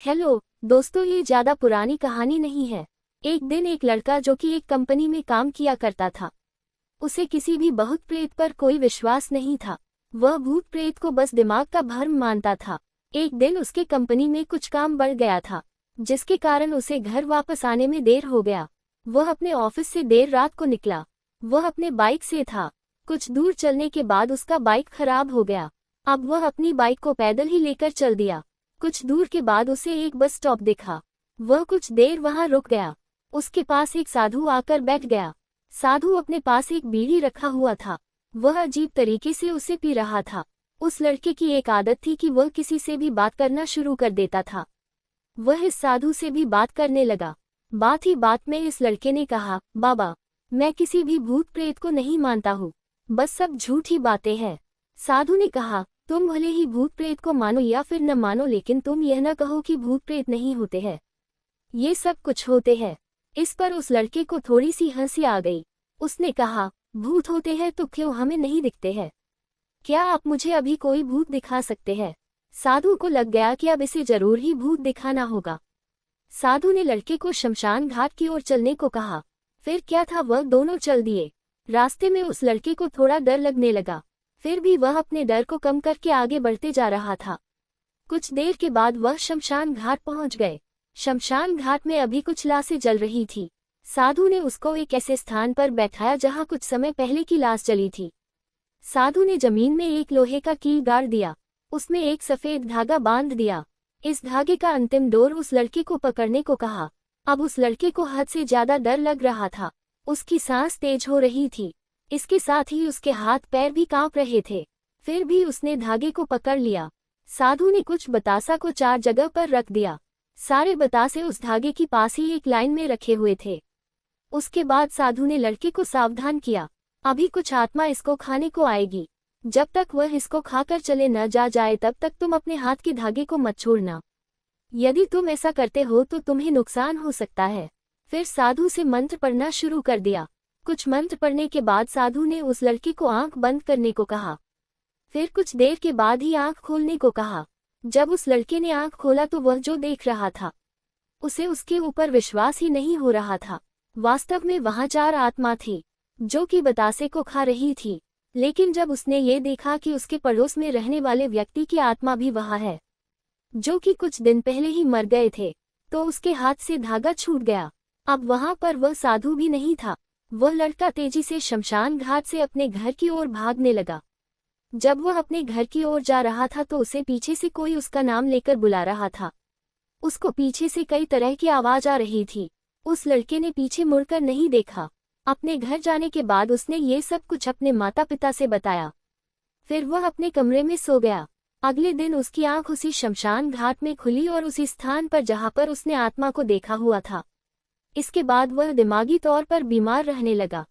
Hello दोस्तों, ये ज्यादा पुरानी कहानी नहीं है। एक दिन एक लड़का जो कि एक कंपनी में काम किया करता था, उसे किसी भी भूत प्रेत पर कोई विश्वास नहीं था। वह भूत प्रेत को बस दिमाग का भ्रम मानता था। एक दिन उसके कंपनी में कुछ काम बढ़ गया था, जिसके कारण उसे घर वापस आने में देर हो गया। वह अपने ऑफिस से देर रात को निकला। वह अपने बाइक से था। कुछ दूर चलने के बाद उसका बाइक खराब हो गया। अब वह अपनी बाइक को पैदल ही लेकर चल दिया। कुछ दूर के बाद उसे एक बस स्टॉप दिखा। वह कुछ देर वहां रुक गया। उसके पास एक साधु आकर बैठ गया। साधु अपने पास एक बीड़ी रखा हुआ था। वह अजीब तरीके से उसे पी रहा था। उस लड़के की एक आदत थी कि वह किसी से भी बात करना शुरू कर देता था। वह इस साधु से भी बात करने लगा। बात ही बात में इस लड़के ने कहा, बाबा, मैं किसी भी भूत प्रेत को नहीं मानता हूँ, बस सब झूठी बातें हैं। साधु ने कहा, तुम भले ही भूत प्रेत को मानो या फिर न मानो, लेकिन तुम यह न कहो कि भूत प्रेत नहीं होते हैं। ये सब कुछ होते हैं। इस पर उस लड़के को थोड़ी सी हंसी आ गई। उसने कहा, भूत होते हैं तो क्यों हमें नहीं दिखते हैं? क्या आप मुझे अभी कोई भूत दिखा सकते हैं? साधु को लग गया कि अब इसे जरूर ही भूत दिखाना होगा। साधु ने लड़के को शमशान घाट की ओर चलने को कहा। फिर क्या था, वह दोनों चल दिए। रास्ते में उस लड़के को थोड़ा डर लगने लगा, फिर भी वह अपने डर को कम करके आगे बढ़ते जा रहा था। कुछ देर के बाद वह शमशान घाट पहुंच गए। शमशान घाट में अभी कुछ लाशें जल रही थी। साधु ने उसको एक ऐसे स्थान पर बैठाया जहां कुछ समय पहले की लाश जली थी। साधु ने जमीन में एक लोहे का कील गाड़ दिया। उसमें एक सफेद धागा बांध दिया। इस धागे का अंतिम डोर उस लड़के को पकड़ने को कहा। अब उस लड़के को हद से ज्यादा डर लग रहा था। उसकी सांस तेज हो रही थी। इसके साथ ही उसके हाथ पैर भी कांप रहे थे। फिर भी उसने धागे को पकड़ लिया। साधु ने कुछ बतासा को 4 जगह पर रख दिया। सारे बतासे उस धागे की पास ही एक लाइन में रखे हुए थे। उसके बाद साधु ने लड़के को सावधान किया, अभी कुछ आत्मा इसको खाने को आएगी। जब तक वह इसको खाकर चले न जाए तब तक तुम अपने हाथ के धागे को मत छोड़ना। यदि तुम ऐसा करते हो तो तुम्हें नुकसान हो सकता है। फिर साधु से मंत्र पढ़ना शुरू कर दिया। कुछ मंत्र पढ़ने के बाद साधु ने उस लड़के को आंख बंद करने को कहा। फिर कुछ देर के बाद ही आंख खोलने को कहा। जब उस लड़के ने आंख खोला तो वह जो देख रहा था, उसे उसके ऊपर विश्वास ही नहीं हो रहा था। वास्तव में वहां 4 आत्मा थी जो कि बतासे को खा रही थी। लेकिन जब उसने ये देखा कि उसके पड़ोस में रहने वाले व्यक्ति की आत्मा भी वहां है, जो कि कुछ दिन पहले ही मर गए थे, तो उसके हाथ से धागा छूट गया। अब वहां पर वह साधु भी नहीं था। वह लड़का तेजी से शमशान घाट से अपने घर की ओर भागने लगा। जब वह अपने घर की ओर जा रहा था तो उसे पीछे से कोई उसका नाम लेकर बुला रहा था। उसको पीछे से कई तरह की आवाज आ रही थी। उस लड़के ने पीछे मुड़कर नहीं देखा। अपने घर जाने के बाद उसने ये सब कुछ अपने माता पिता से बताया। फिर वह अपने कमरे में सो गया। अगले दिन उसकी आंख उसी शमशान घाट में खुली और उसी स्थान पर जहां पर उसने आत्मा को देखा हुआ था। इसके बाद वह दिमागी तौर पर बीमार रहने लगा।